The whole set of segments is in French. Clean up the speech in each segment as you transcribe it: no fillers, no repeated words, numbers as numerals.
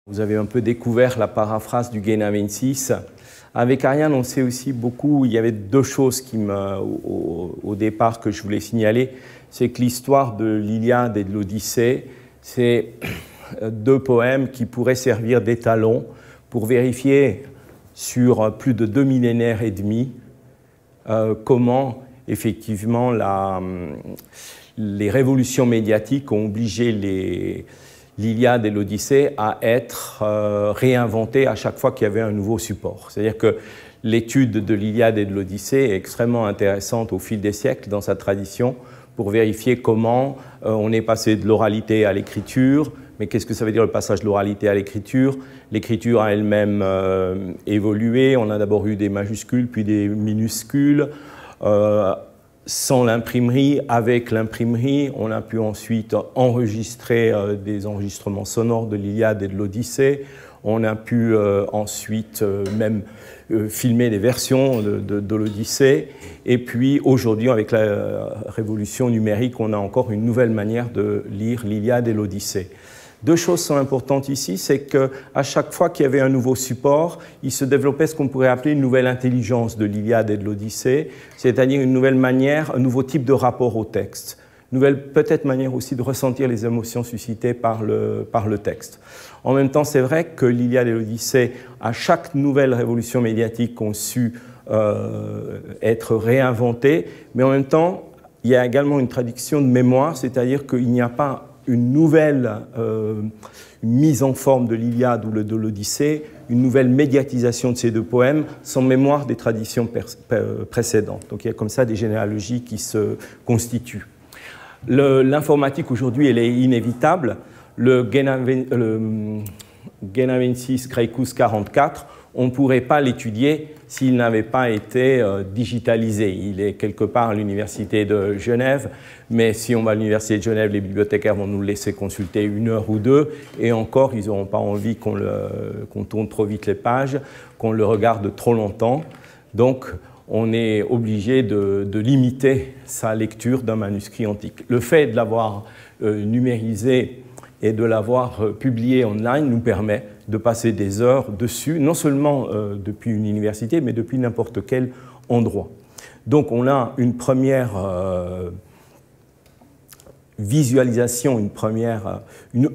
Vous avez un peu découvert la paraphrase du Guéna 26. Avec Ariane, on sait aussi beaucoup, il y avait deux choses qui au départ que je voulais signaler. C'est que l'histoire de l'Iliade et de l'Odyssée, c'est deux poèmes qui pourraient servir d'étalon pour vérifier sur plus de 2 millénaires et demi comment effectivement les révolutions médiatiques ont obligé l'Iliade et l'Odyssée à être réinventées à chaque fois qu'il y avait un nouveau support. C'est-à-dire que l'étude de l'Iliade et de l'Odyssée est extrêmement intéressante au fil des siècles dans sa tradition pour vérifier comment on est passé de l'oralité à l'écriture. Mais qu'est-ce que ça veut dire le passage de l'oralité à l'écriture? L'écriture a elle-même évolué. On a d'abord eu des majuscules, puis des minuscules. Sans l'imprimerie, avec l'imprimerie, on a pu ensuite enregistrer des enregistrements sonores de l'Iliade et de l'Odyssée. On a pu ensuite même filmer des versions de l'Odyssée. Et puis aujourd'hui, avec la révolution numérique, on a encore une nouvelle manière de lire l'Iliade et l'Odyssée. Deux choses sont importantes ici, c'est qu'à chaque fois qu'il y avait un nouveau support, il se développait ce qu'on pourrait appeler une nouvelle intelligence de l'Iliade et de l'Odyssée, c'est-à-dire une nouvelle manière, un nouveau type de rapport au texte, une nouvelle peut-être manière aussi de ressentir les émotions suscitées par le texte. En même temps, c'est vrai que l'Iliade et l'Odyssée, à chaque nouvelle révolution médiatique, ont su être réinventées, mais en même temps, il y a également une traduction de mémoire, c'est-à-dire qu'il n'y a pas une nouvelle mise en forme de l'Iliade ou de l'Odyssée, une nouvelle médiatisation de ces deux poèmes sans mémoire des traditions précédentes. Donc il y a comme ça des généalogies qui se constituent. L'informatique aujourd'hui, elle est inévitable. Le Guéna 26 Craycus 44, on ne pourrait pas l'étudier s'il n'avait pas été digitalisé. Il est quelque part à l'Université de Genève, mais si on va à l'Université de Genève, les bibliothécaires vont nous laisser consulter 1 heure ou 2, et encore, ils n'auront pas envie qu'on tourne trop vite les pages, qu'on le regarde trop longtemps. Donc, on est obligé de limiter sa lecture d'un manuscrit antique. Le fait de l'avoir numérisé et de l'avoir publié online nous permet de passer des heures dessus, non seulement depuis une université, mais depuis n'importe quel endroit. Donc on a une première visualisation,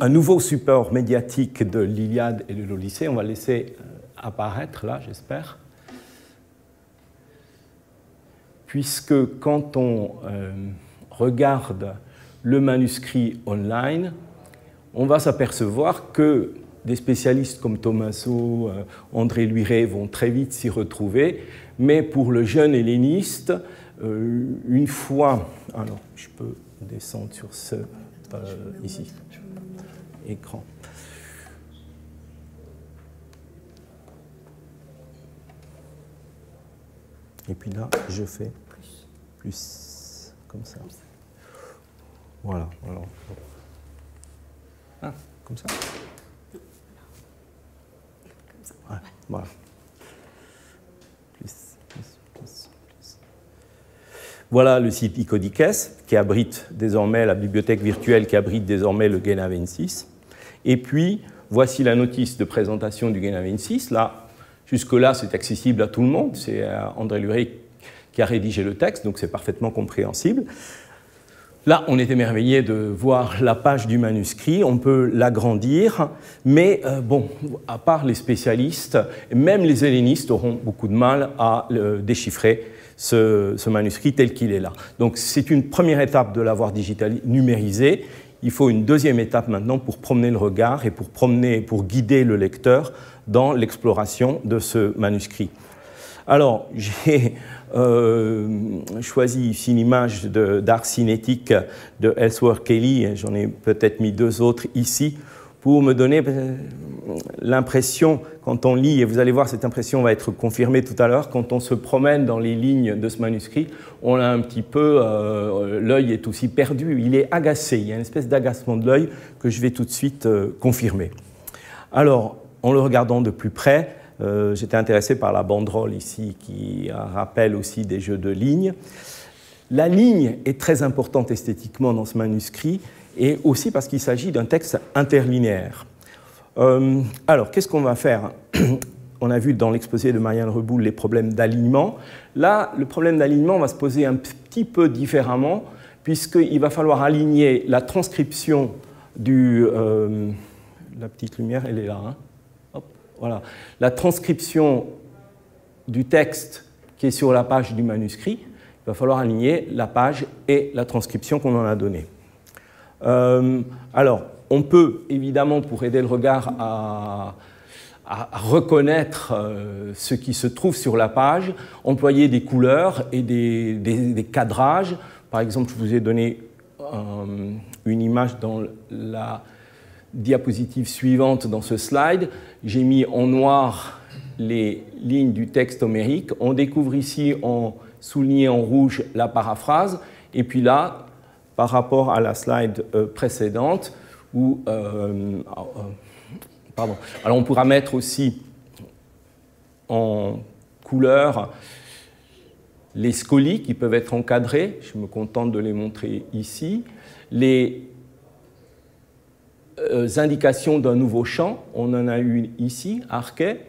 un nouveau support médiatique de l'Iliade et de l'Odyssée. On va laisser apparaître là, j'espère. Puisque quand on regarde le manuscrit online, on va s'apercevoir que des spécialistes comme Tommaso, André Luiré vont très vite s'y retrouver, mais pour le jeune helléniste, une fois... Alors, je peux descendre sur ce... ici, écran. Et puis là, je fais plus comme ça. Voilà. Alors, ah, comme ça. Ouais, voilà. Plus. Voilà le site Icodiques, qui abrite désormais la bibliothèque virtuelle, qui abrite désormais le Guéna 26. Et puis, voici la notice de présentation du Guéna 26. Là, jusque-là, c'est accessible à tout le monde. C'est André Luiré qui a rédigé le texte, donc c'est parfaitement compréhensible. Là, on est émerveillé de voir la page du manuscrit, on peut l'agrandir, mais bon, à part les spécialistes, même les hellénistes auront beaucoup de mal à déchiffrer ce manuscrit tel qu'il est là. Donc c'est une première étape de l'avoir numérisé. Il faut une deuxième étape maintenant pour promener le regard et pour guider le lecteur dans l'exploration de ce manuscrit. Alors, j'ai choisi ici une image d'art cinétique de Ellsworth Kelly, j'en ai peut-être mis 2 autres ici, pour me donner l'impression, quand on lit, et vous allez voir, cette impression va être confirmée tout à l'heure, quand on se promène dans les lignes de ce manuscrit, on a un petit peu, l'œil est aussi perdu, il est agacé, il y a une espèce d'agacement de l'œil que je vais tout de suite confirmer. Alors, en le regardant de plus près, j'étais intéressé par la banderole ici qui rappelle aussi des jeux de lignes. La ligne est très importante esthétiquement dans ce manuscrit et aussi parce qu'il s'agit d'un texte interlinéaire. Alors, qu'est-ce qu'on va faire? On a vu dans l'exposé de Marianne Reboul les problèmes d'alignement. Là, le problème d'alignement va se poser un petit peu différemment, puisqu'il va falloir aligner la transcription du... la petite lumière, elle est là. Hein. Hop, voilà. La transcription du texte qui est sur la page du manuscrit. Il va falloir aligner la page et la transcription qu'on en a donnée. Alors, on peut, évidemment, pour aider le regard à reconnaître ce qui se trouve sur la page, employer des couleurs et des cadrages. Par exemple, je vous ai donné une image dans la diapositive suivante dans ce slide. J'ai mis en noir les lignes du texte homérique. On découvre ici en souligné en rouge la paraphrase. Et puis là, par rapport à la slide précédente, où pardon. Alors on pourra mettre aussi en couleur les scolies qui peuvent être encadrés. Je me contente de les montrer ici. Les indications d'un nouveau chant, on en a une ici, Arquet,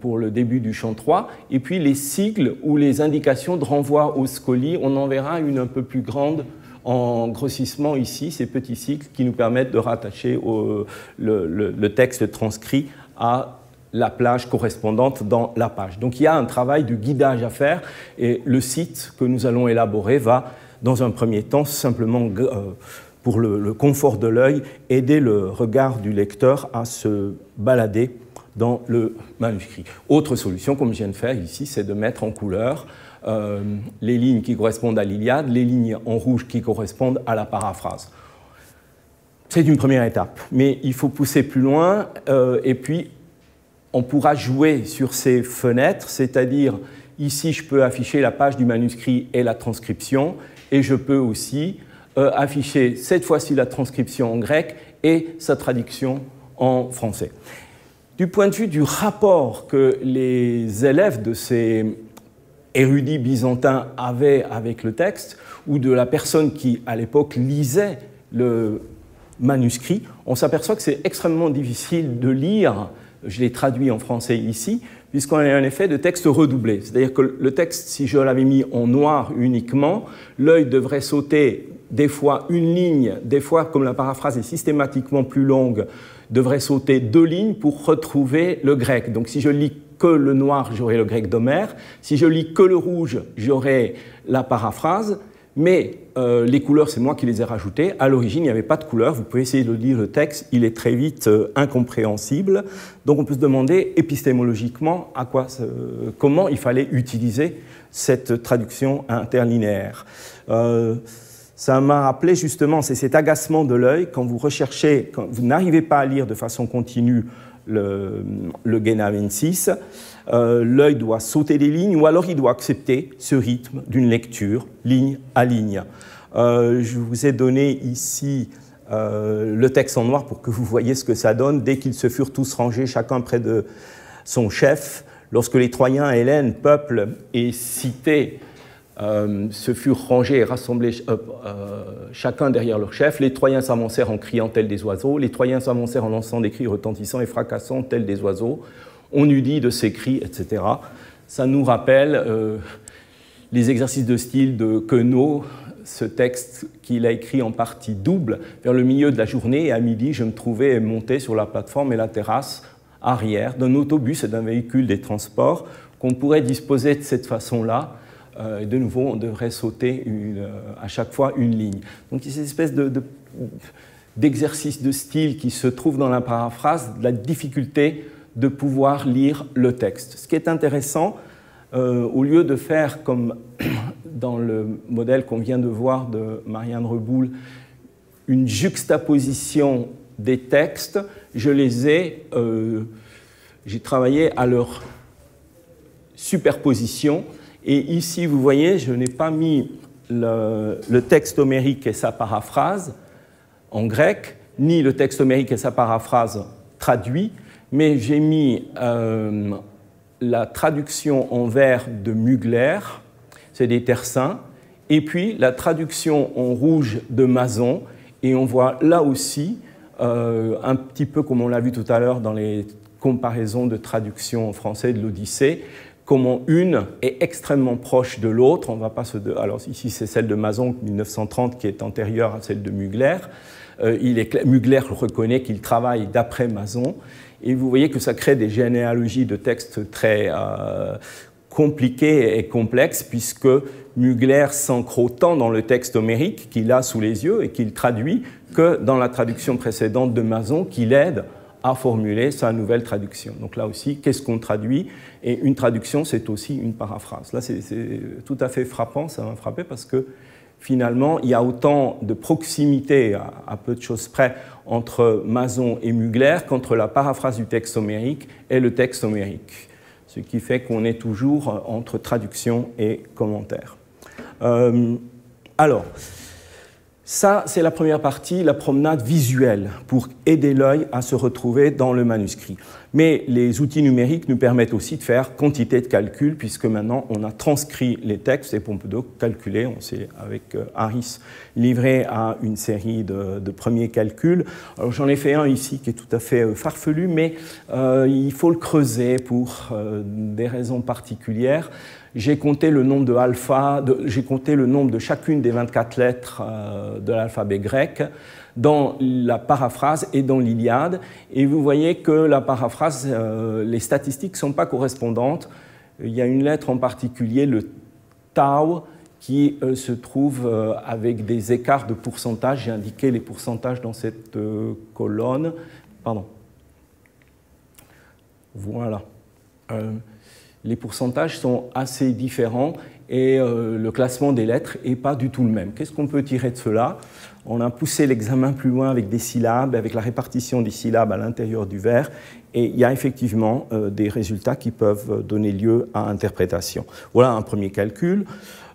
pour le début du chant 3. Et puis les sigles ou les indications de renvoi aux scolies, on en verra une un peu plus grande en grossissement ici, ces petits cycles qui nous permettent de rattacher le texte transcrit à la plage correspondante dans la page. Donc il y a un travail de guidage à faire et le site que nous allons élaborer va, dans un premier temps, simplement, pour le confort de l'œil, aider le regard du lecteur à se balader dans le manuscrit. Autre solution, comme je viens de faire ici, c'est de mettre en couleur les lignes qui correspondent à l'Iliade, les lignes en rouge qui correspondent à la paraphrase. C'est une première étape, mais il faut pousser plus loin et puis on pourra jouer sur ces fenêtres, c'est-à-dire ici je peux afficher la page du manuscrit et la transcription et je peux aussi afficher cette fois-ci la transcription en grec et sa traduction en français. Du point de vue du rapport que les élèves de ces érudits byzantins avaient avec le texte, ou de la personne qui, à l'époque, lisait le manuscrit, on s'aperçoit que c'est extrêmement difficile de lire, je l'ai traduit en français ici, puisqu'on a un effet de texte redoublé. C'est-à-dire que le texte, si je l'avais mis en noir uniquement, l'œil devrait sauter des fois une ligne, des fois, comme la paraphrase est systématiquement plus longue, devrait sauter 2 lignes pour retrouver le grec. Donc si je lis que le noir, j'aurai le grec d'Homère. Si je lis que le rouge, j'aurai la paraphrase. Mais les couleurs, c'est moi qui les ai rajoutées. À l'origine, il n'y avait pas de couleurs. Vous pouvez essayer de lire le texte, il est très vite incompréhensible. Donc on peut se demander épistémologiquement comment il fallait utiliser cette traduction interlinéaire. Ça m'a rappelé justement, c'est cet agacement de l'œil quand vous recherchez, quand vous n'arrivez pas à lire de façon continue le Genavensis, l'œil doit sauter des lignes ou alors il doit accepter ce rythme d'une lecture ligne à ligne. Je vous ai donné ici le texte en noir pour que vous voyez ce que ça donne. Dès qu'ils se furent tous rangés, chacun près de son chef, lorsque les Troyens, Hellènes, peuple et cité se furent rangés et rassemblés chacun derrière leur chef. Les Troyens s'avancèrent en criant tels des oiseaux, les Troyens s'avancèrent en lançant des cris retentissants et fracassants tels des oiseaux. On eût dit de ces cris, etc. Ça nous rappelle les exercices de style de Queneau, ce texte qu'il a écrit en partie double. Vers le milieu de la journée et à midi, je me trouvais monté sur la plateforme et la terrasse arrière d'un autobus et d'un véhicule des transports qu'on pourrait disposer de cette façon-là. De nouveau, on devrait sauter à chaque fois une ligne. Donc, il y a cette espèce d'exercice de style qui se trouve dans la paraphrase, de la difficulté de pouvoir lire le texte. Ce qui est intéressant, au lieu de faire comme dans le modèle qu'on vient de voir de Marianne Reboul, une juxtaposition des textes, j'ai travaillé à leur superposition. Et ici, vous voyez, je n'ai pas mis le texte homérique et sa paraphrase en grec, ni le texte homérique et sa paraphrase traduit, mais j'ai mis la traduction en vers de Mugler, c'est des Tersins, et puis la traduction en rouge de Mazon, et on voit là aussi un petit peu comme on l'a vu tout à l'heure dans les comparaisons de traduction en français de l'Odyssée, comment une est extrêmement proche de l'autre. On va pas alors ici, c'est celle de Mazon, 1930, qui est antérieure à celle de Mugler. Mugler reconnaît qu'il travaille d'après Mazon. Et vous voyez que ça crée des généalogies de textes très compliquées et complexes, puisque Mugler s'ancre autant dans le texte homérique qu'il a sous les yeux et qu'il traduit que dans la traduction précédente de Mazon, qu'il aide à formuler sa nouvelle traduction. Donc là aussi, qu'est-ce qu'on traduit? Et une traduction, c'est aussi une paraphrase. Là, c'est tout à fait frappant, ça m'a frappé, parce que finalement, il y a autant de proximité, à peu de choses près, entre Mazon et Mugler qu'entre la paraphrase du texte homérique et le texte homérique. Ce qui fait qu'on est toujours entre traduction et commentaire. Alors, ça, c'est la première partie, la promenade visuelle, pour aider l'œil à se retrouver dans le manuscrit. Mais les outils numériques nous permettent aussi de faire quantité de calculs, puisque maintenant, on a transcrit les textes et Pompidou calculé. On s'est, avec Harris, livré à une série de premiers calculs. Alors, j'en ai fait un ici qui est tout à fait farfelu, mais il faut le creuser pour des raisons particulières. J'ai compté le nombre de alpha, j'ai compté le nombre de chacune des 24 lettres de l'alphabet grec dans la paraphrase et dans l'Iliade. Et vous voyez que la paraphrase, les statistiques ne sont pas correspondantes. Il y a une lettre en particulier, le tau, qui se trouve avec des écarts de pourcentage. J'ai indiqué les pourcentages dans cette colonne. Pardon. Voilà. Les pourcentages sont assez différents et le classement des lettres n'est pas du tout le même. Qu'est-ce qu'on peut tirer de cela? On a poussé l'examen plus loin avec des syllabes, avec la répartition des syllabes à l'intérieur du vers, et il y a effectivement des résultats qui peuvent donner lieu à interprétation. Voilà un premier calcul.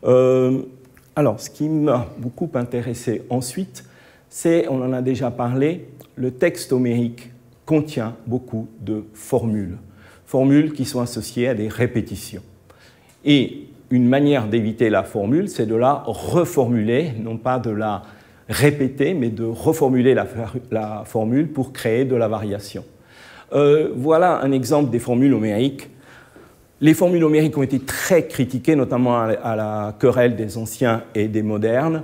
Alors, ce qui m'a beaucoup intéressé ensuite, c'est, on en a déjà parlé, le texte homérique contient beaucoup de formules. Formules qui sont associées à des répétitions. Et une manière d'éviter la formule, c'est de la reformuler, non pas de la répéter, mais de reformuler la formule pour créer de la variation. Voilà un exemple des formules homériques. Les formules homériques ont été très critiquées, notamment à la querelle des anciens et des modernes.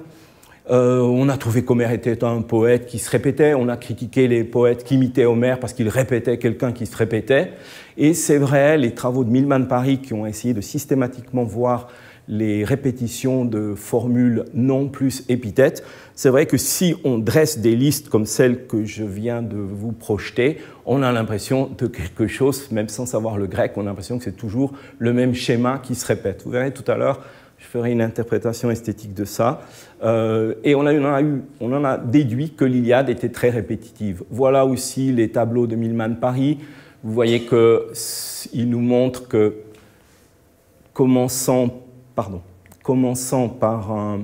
On a trouvé qu'Homère était un poète qui se répétait, on a critiqué les poètes qui imitaient Homère parce qu'ils répétaient quelqu'un qui se répétait. Et c'est vrai, les travaux de Milman Parry qui ont essayé de systématiquement voir les répétitions de formules non plus épithètes, c'est vrai que si on dresse des listes comme celle que je viens de vous projeter, on a l'impression de quelque chose, même sans savoir le grec, on a l'impression que c'est toujours le même schéma qui se répète. Vous verrez tout à l'heure, je ferai une interprétation esthétique de ça. Et on en a déduit que l'Iliade était très répétitive. Voilà aussi les tableaux de Milman Parry. Vous voyez qu'il nous montre que, commençant par un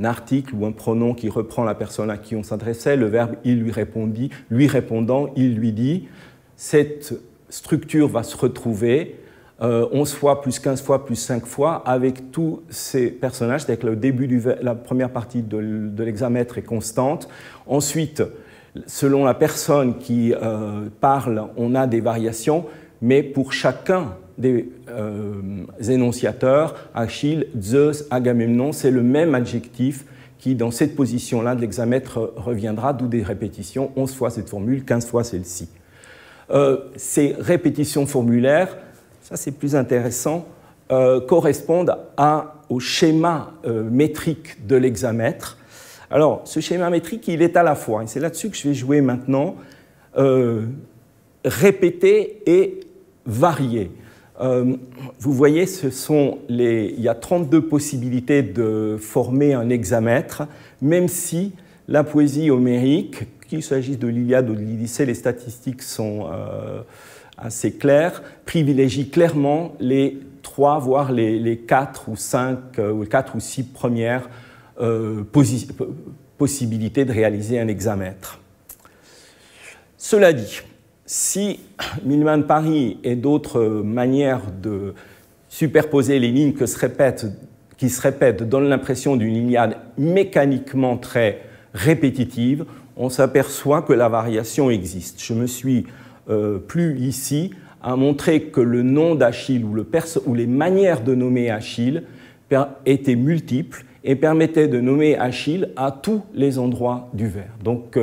article ou un pronom qui reprend la personne à qui on s'adressait, le verbe « il lui répondit », lui répondant, il lui dit, cette structure va se retrouver 11 fois, plus 15 fois, plus 5 fois, avec tous ces personnages, c'est-à-dire que le début la première partie de l'hexamètre est constante. Ensuite, selon la personne qui parle, on a des variations, mais pour chacun des énonciateurs, Achille, Zeus, Agamemnon, c'est le même adjectif qui, dans cette position-là de l'hexamètre, reviendra, d'où des répétitions, 11 fois cette formule, 15 fois celle-ci. Ces répétitions formulaires, ça c'est plus intéressant, correspondent au schéma métrique de l'hexamètre. Alors, ce schéma métrique, il est à la fois, et c'est là-dessus que je vais jouer maintenant, répété et varié. Vous voyez, il y a 32 possibilités de former un hexamètre, même si la poésie homérique, qu'il s'agisse de l'Iliade ou de l'Odyssée, les statistiques sont assez claires, privilégie clairement les 3, voire les 4 ou 5, ou 4 ou 6 premières possibilités de réaliser un hexamètre. Cela dit, si Milman Parry et d'autres manières de superposer les lignes qui se répètent donnent l'impression d'une Iliade mécaniquement très répétitive, on s'aperçoit que la variation existe. Je me suis plu ici à montrer que le nom d'Achille ou les manières de nommer Achille étaient multiples et permettaient de nommer Achille à tous les endroits du vers. Donc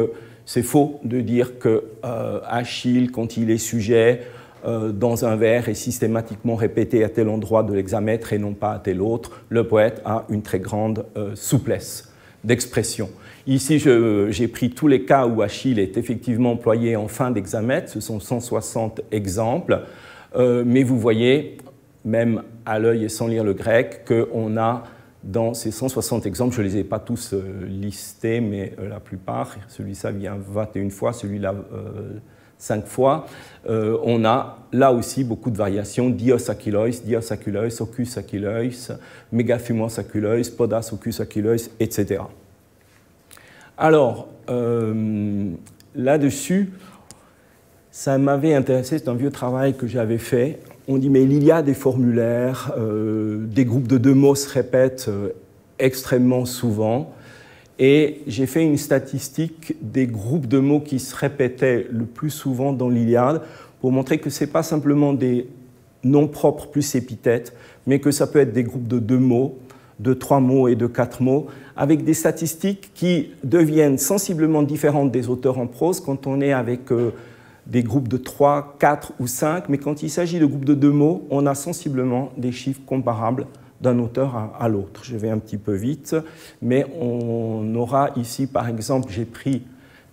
c'est faux de dire que Achille, quand il est sujet dans un vers, est systématiquement répété à tel endroit de l'hexamètre et non pas à tel autre. Le poète a une très grande souplesse d'expression. Ici, j'ai pris tous les cas où Achille est effectivement employé en fin d'hexamètre. Ce sont 160 exemples. Mais vous voyez, même à l'œil et sans lire le grec, qu'on a dans ces 160 exemples, je ne les ai pas tous listés, mais la plupart, celui-là vient 21 fois, celui-là 5 fois, on a là aussi beaucoup de variations, dios akylois, ocus akylois, megaphumos akylois, podas ocus akylois, etc. Alors, là-dessus, ça m'avait intéressé, c'est un vieux travail que j'avais fait. On dit, mais il y a des formulaires, des groupes de 2 mots se répètent extrêmement souvent. Et j'ai fait une statistique des groupes de mots qui se répétaient le plus souvent dans l'Iliade pour montrer que ce n'est pas simplement des noms propres plus épithètes, mais que ça peut être des groupes de 2 mots, de 3 mots et de 4 mots, avec des statistiques qui deviennent sensiblement différentes des auteurs en prose quand on est avec des groupes de 3, 4 ou 5, mais quand il s'agit de groupes de 2 mots, on a sensiblement des chiffres comparables d'un auteur à l'autre. Je vais un petit peu vite, mais on aura ici, par exemple, j'ai pris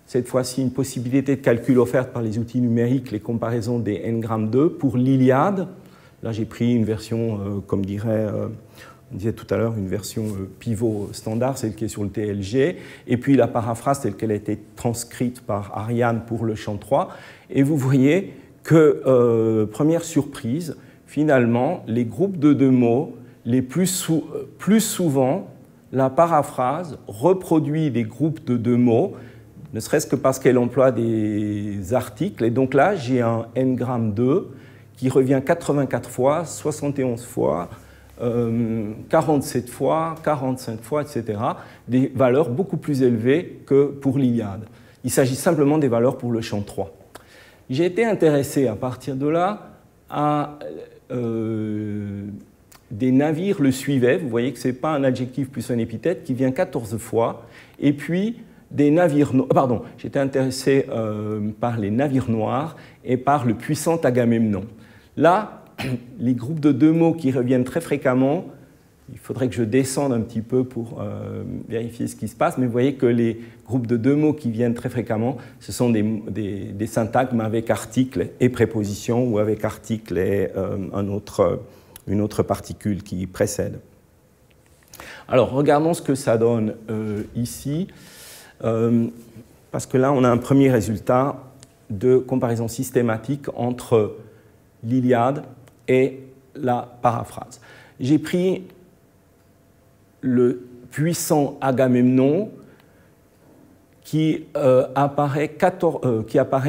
cette fois-ci une possibilité de calcul offerte par les outils numériques, les comparaisons des N-2 pour l'Iliade. Là, j'ai pris une version, comme dirait, on disait tout à l'heure, une version pivot standard, celle qui est sur le TLG, et puis la paraphrase telle qu'elle a été transcrite par Ariane pour le chant 3. Et vous voyez que, première surprise, finalement, les groupes de 2 mots, plus souvent, la paraphrase reproduit des groupes de 2 mots, ne serait-ce que parce qu'elle emploie des articles. Et donc là, j'ai un N-2 qui revient 84 fois, 71 fois, 47 fois, 45 fois, etc. Des valeurs beaucoup plus élevées que pour l'Iliade. Il s'agit simplement des valeurs pour le chant 3. J'ai été intéressé à partir de là à... des navires le suivaient, vous voyez que ce n'est pas un adjectif plus un épithète, qui vient 14 fois, et puis des navires noirs, pardon, j'étais intéressé par les navires noirs et par le puissant Agamemnon. Là, les groupes de 2 mots qui reviennent très fréquemment, il faudrait que je descende un petit peu pour vérifier ce qui se passe, mais vous voyez que les groupes de 2 mots qui viennent très fréquemment, ce sont des syntagmes avec article et préposition, ou avec article et une autre particule qui précède. Alors, regardons ce que ça donne ici, parce que là, on a un premier résultat de comparaison systématique entre l'Iliade et la paraphrase. J'ai pris le puissant Agamemnon qui apparaît,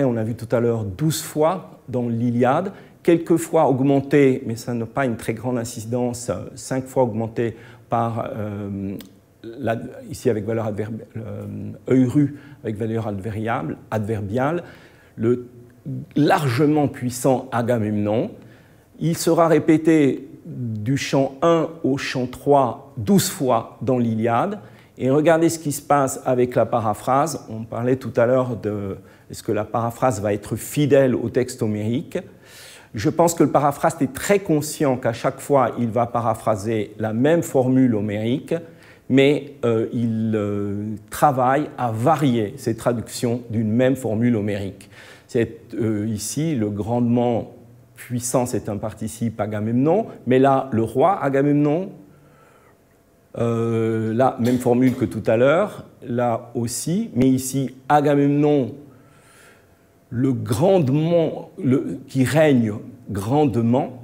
on l'a vu tout à l'heure, 12 fois dans l'Iliade, quelquefois augmenté, mais ça n'a pas une très grande incidence, 5 fois augmenté par, ici avec valeur euru, avec valeur adverbiale, le largement puissant Agamemnon. Il sera répété du chant 1 au chant 3 12 fois dans l'Iliade. Et regardez ce qui se passe avec la paraphrase. On parlait tout à l'heure de est-ce que la paraphrase va être fidèle au texte homérique. Je pense que le paraphraste est très conscient qu'à chaque fois, il va paraphraser la même formule homérique, mais il travaille à varier ces traductions d'une même formule homérique. Ici, le grandement puissant, c'est un participe Agamemnon, mais là, le roi Agamemnon, là, même formule que tout à l'heure, là aussi, mais ici, Agamemnon, le grandement, qui règne grandement,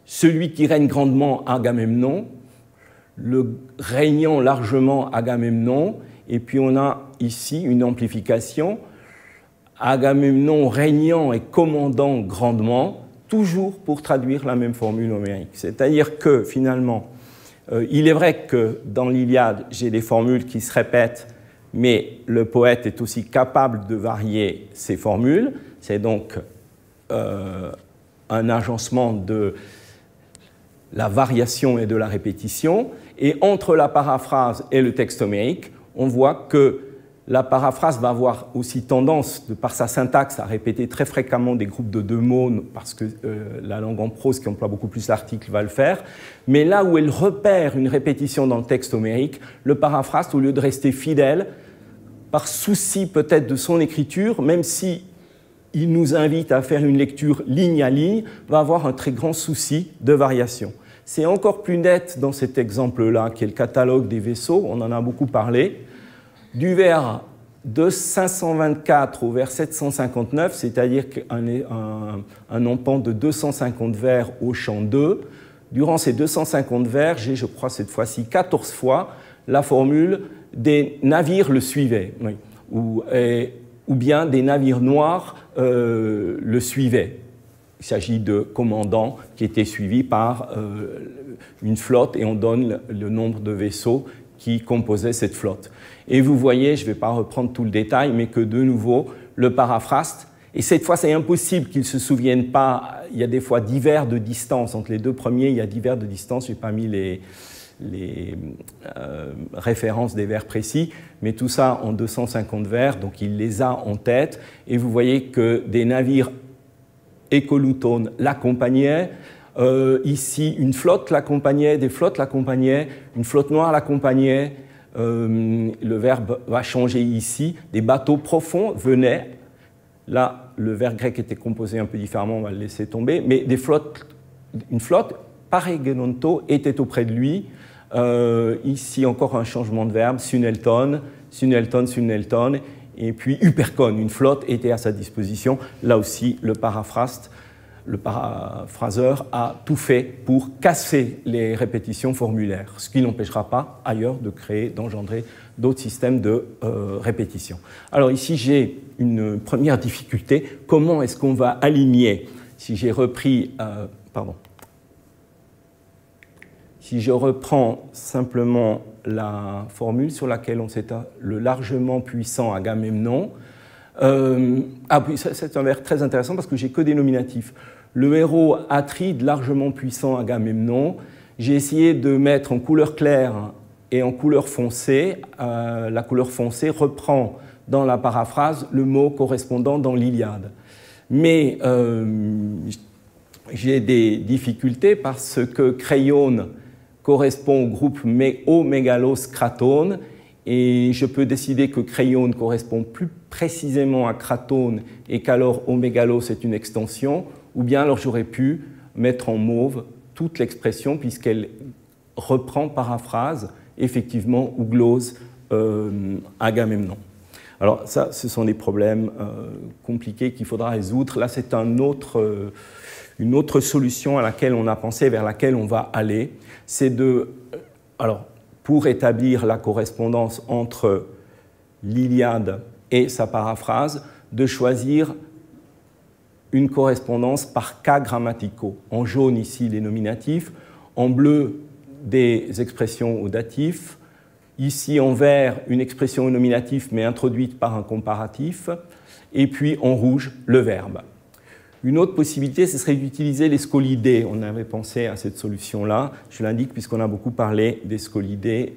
celui qui règne grandement, Agamemnon, le régnant largement, Agamemnon, et puis on a ici une amplification, Agamemnon régnant et commandant grandement, toujours pour traduire la même formule homérique. C'est-à-dire que finalement, il est vrai que dans l'Iliade, j'ai des formules qui se répètent mais le poète est aussi capable de varier ses formules. C'est donc un agencement de la variation et de la répétition. Et entre la paraphrase et le texte homérique, on voit que la paraphrase va avoir aussi tendance, de par sa syntaxe, à répéter très fréquemment des groupes de 2 mots, parce que la langue en prose, qui emploie beaucoup plus l'article, va le faire. Mais là où elle repère une répétition dans le texte homérique, le paraphrase, au lieu de rester fidèle, par souci peut-être de son écriture, même si il nous invite à faire une lecture ligne à ligne, va avoir un très grand souci de variation. C'est encore plus net dans cet exemple-là, qui est le catalogue des vaisseaux, on en a beaucoup parlé. Du vers de 524 au vers 759, c'est-à-dire un empan de 250 vers au chant 2. Durant ces 250 vers, j'ai, je crois cette fois-ci, 14 fois la formule « des navires le suivaient oui, » ou bien « des navires noirs le suivaient ». Il s'agit de commandants qui étaient suivis par une flotte et on donne le nombre de vaisseaux qui composaient cette flotte. Et vous voyez, je ne vais pas reprendre tout le détail, mais que de nouveau, le paraphraste, et cette fois c'est impossible qu'il ne se souvienne pas, il y a des fois 10 vers de distance, entre les 2 premiers il y a 10 vers de distance, je n'ai pas mis les références des vers précis, mais tout ça en 250 vers, donc il les a en tête, et vous voyez que des navires écolutones l'accompagnaient, ici une flotte l'accompagnait, des flottes l'accompagnaient, une flotte noire l'accompagnait, le verbe va changer ici, des bateaux profonds venaient, là le verbe grec était composé un peu différemment, on va le laisser tomber, mais une flotte, paregenonto, était auprès de lui, ici encore un changement de verbe, sunelton, sunelton, sunelton, et puis Hypercon, une flotte était à sa disposition. Là aussi, le paraphraseur a tout fait pour casser les répétitions formulaires, ce qui n'empêchera pas ailleurs de créer, d'engendrer d'autres systèmes de répétition. Alors ici, j'ai une première difficulté. Comment est-ce qu'on va aligner, si j'ai repris, si je reprends simplement la formule sur laquelle on s'est le largement puissant Agamemnon. Oui, c'est un vers très intéressant parce que j'ai que des nominatifs. Le héros Atride, largement puissant Agamemnon. J'ai essayé de mettre en couleur claire et en couleur foncée. La couleur foncée reprend dans la paraphrase le mot correspondant dans l'Iliade. Mais j'ai des difficultés parce que Creion correspond au groupe O-mégalos Cratone, et je peux décider que Creion correspond plus précisément à Cratone et qu'alors O-mégalos est une extension, ou bien alors j'aurais pu mettre en mauve toute l'expression puisqu'elle reprend paraphrase effectivement ou glose Agamemnon. Alors ça, ce sont des problèmes compliqués qu'il faudra résoudre. Là, c'est une autre solution à laquelle on a pensé, vers laquelle on va aller. C'est de, alors, pour établir la correspondance entre l'Iliade et sa paraphrase, de choisir une correspondance par cas grammaticaux. En jaune, ici, les nominatifs. En bleu, des expressions au datif. Ici, en vert, une expression au nominatif, mais introduite par un comparatif. Et puis, en rouge, le verbe. Une autre possibilité, ce serait d'utiliser les scolidés. On avait pensé à cette solution-là. Je l'indique puisqu'on a beaucoup parlé des scolidés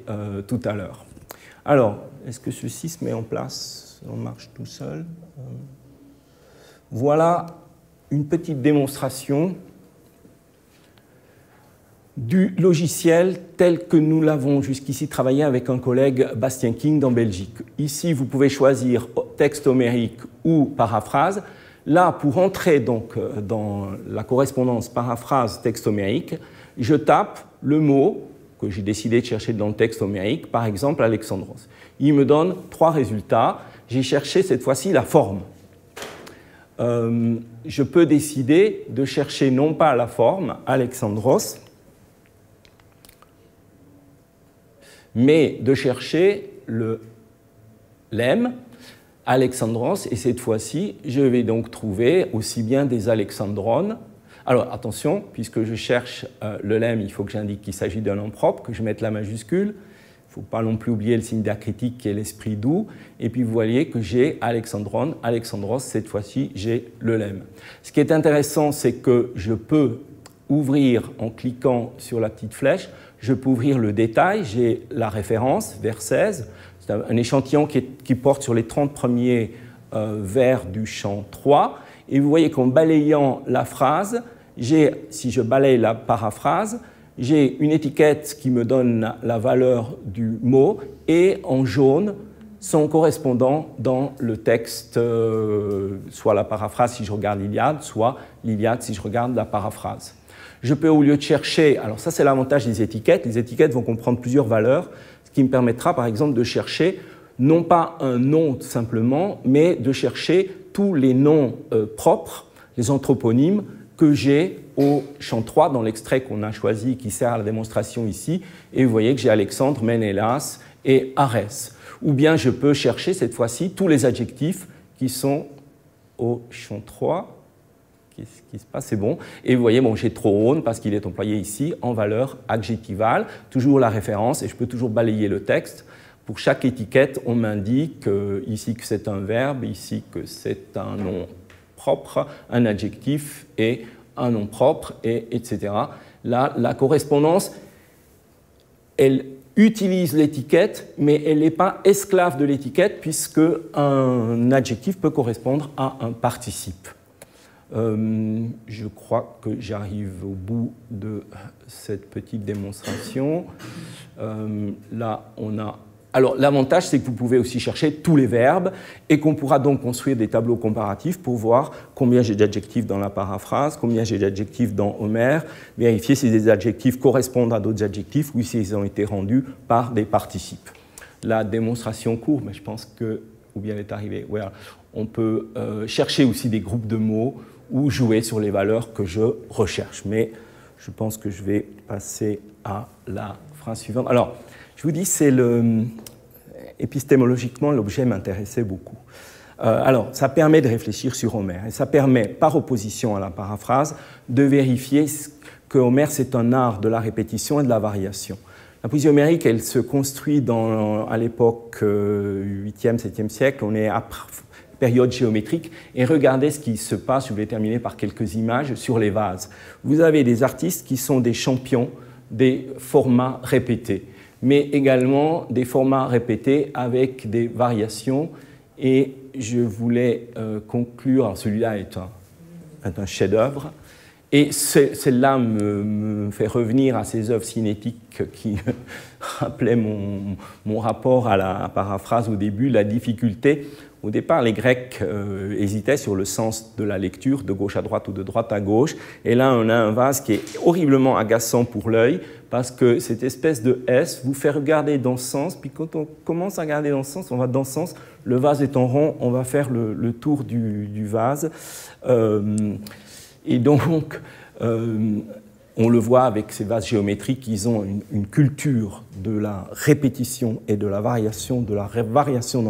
tout à l'heure. Alors, est-ce que ceci se met en place? On marche tout seul. Voilà une petite démonstration du logiciel tel que nous l'avons jusqu'ici travaillé avec un collègue, Bastien King, en Belgique. Ici, vous pouvez choisir texte homérique ou paraphrase. Là, pour entrer donc dans la correspondance paraphrase texte homérique, je tape le mot que j'ai décidé de chercher dans le texte homérique, par exemple Alexandros. Il me donne 3 résultats. J'ai cherché cette fois-ci la forme. Je peux décider de chercher non pas la forme, Alexandros, mais de chercher le lemme, Alexandros, et cette fois-ci, je vais donc trouver aussi bien des alexandrones. Alors attention, puisque je cherche le lemme, il faut que j'indique qu'il s'agit d'un nom propre, que je mette la majuscule. faut pas non plus oublier le signe diacritique qui est l'esprit doux. Et puis vous voyez que j'ai Alexandron, Alexandros, cette fois-ci j'ai le lemme. Ce qui est intéressant, c'est que je peux ouvrir en cliquant sur la petite flèche, je peux ouvrir le détail, j'ai la référence, vers 16, c'est un échantillon qui porte sur les 30 premiers vers du champ 3, et vous voyez qu'en balayant la phrase, si je balaye la paraphrase, j'ai une étiquette qui me donne la valeur du mot, et en jaune, son correspondant dans le texte, soit la paraphrase si je regarde l'Iliade, soit l'Iliade si je regarde la paraphrase. Je peux, au lieu de chercher, alors ça c'est l'avantage des étiquettes, les étiquettes vont comprendre plusieurs valeurs, ce qui me permettra par exemple de chercher non pas un nom simplement, mais de chercher tous les noms propres, les anthroponymes que j'ai au champ 3 dans l'extrait qu'on a choisi qui sert à la démonstration ici, et vous voyez que j'ai Alexandre, Ménélas et Arès. Ou bien je peux chercher cette fois-ci tous les adjectifs qui sont au champ 3. Qu'est-ce qui se passe? C'est bon. Et vous voyez, bon, j'ai Troone parce qu'il est employé ici en valeur adjectivale, toujours la référence, et je peux toujours balayer le texte. Pour chaque étiquette, on m'indique ici que c'est un verbe, ici que c'est un nom propre, un adjectif et un nom propre, etc. Là, la correspondance, elle utilise l'étiquette, mais elle n'est pas esclave de l'étiquette, puisque un adjectif peut correspondre à un participe. Je crois que j'arrive au bout de cette petite démonstration. Là, on a... Alors, l'avantage, c'est que vous pouvez aussi chercher tous les verbes et qu'on pourra donc construire des tableaux comparatifs pour voir combien j'ai d'adjectifs dans la paraphrase, combien j'ai d'adjectifs dans Homère, vérifier si des adjectifs correspondent à d'autres adjectifs ou s'ils ont été rendus par des participes. La démonstration court, mais je pense que, ou bien elle est arrivée, voilà. On peut chercher aussi des groupes de mots ou jouer sur les valeurs que je recherche. Mais je pense que je vais passer à la phrase suivante. Alors, je vous dis, épistémologiquement, l'objet m'intéressait beaucoup. Alors, ça permet de réfléchir sur Homère, et ça permet, par opposition à la paraphrase, de vérifier que Homère, c'est un art de la répétition et de la variation. La poésie homérique, elle se construit à l'époque 8e, 7e siècle, on est à période géométrique, et regardez ce qui se passe, je vais terminer par quelques images sur les vases. Vous avez des artistes qui sont des champions des formats répétés, mais également des formats répétés avec des variations, et je voulais conclure, alors celui-là est un chef-d'œuvre, et celle-là me fait revenir à ces œuvres cinétiques qui rappelaient mon rapport à la paraphrase au début, la difficulté. Au départ, les Grecs hésitaient sur le sens de la lecture, de gauche à droite ou de droite à gauche. Et là, on a un vase qui est horriblement agaçant pour l'œil, parce que cette espèce de S vous fait regarder dans ce sens, puis quand on commence à regarder dans ce sens, on va dans ce sens, le vase étant rond, on va faire le tour du vase. Et donc, on le voit avec ces vases géométriques, ils ont une culture de la répétition et de la variation dans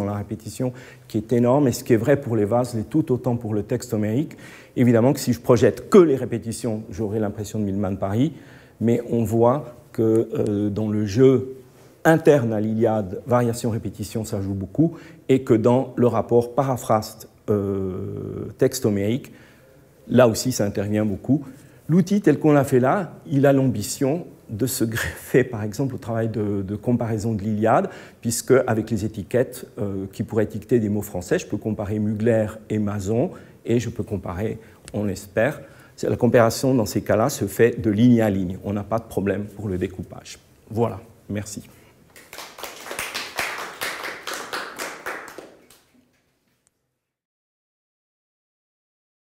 la répétition qui est énorme, et ce qui est vrai pour les vases l'est tout autant pour le texte homérique. Évidemment que si je projette que les répétitions, j'aurai l'impression de Milman Paris, mais on voit que dans le jeu interne à l'Iliade, variation-répétition, ça joue beaucoup, et que dans le rapport paraphrase texte homérique, là aussi ça intervient beaucoup. L'outil tel qu'on l'a fait là, il a l'ambition de se greffer, par exemple, au travail de comparaison de l'Iliade, puisque avec les étiquettes qui pourraient étiqueter des mots français, je peux comparer Mugler et Mason, et je peux comparer, on l'espère, la comparaison dans ces cas-là se fait de ligne à ligne. On n'a pas de problème pour le découpage. Voilà, merci.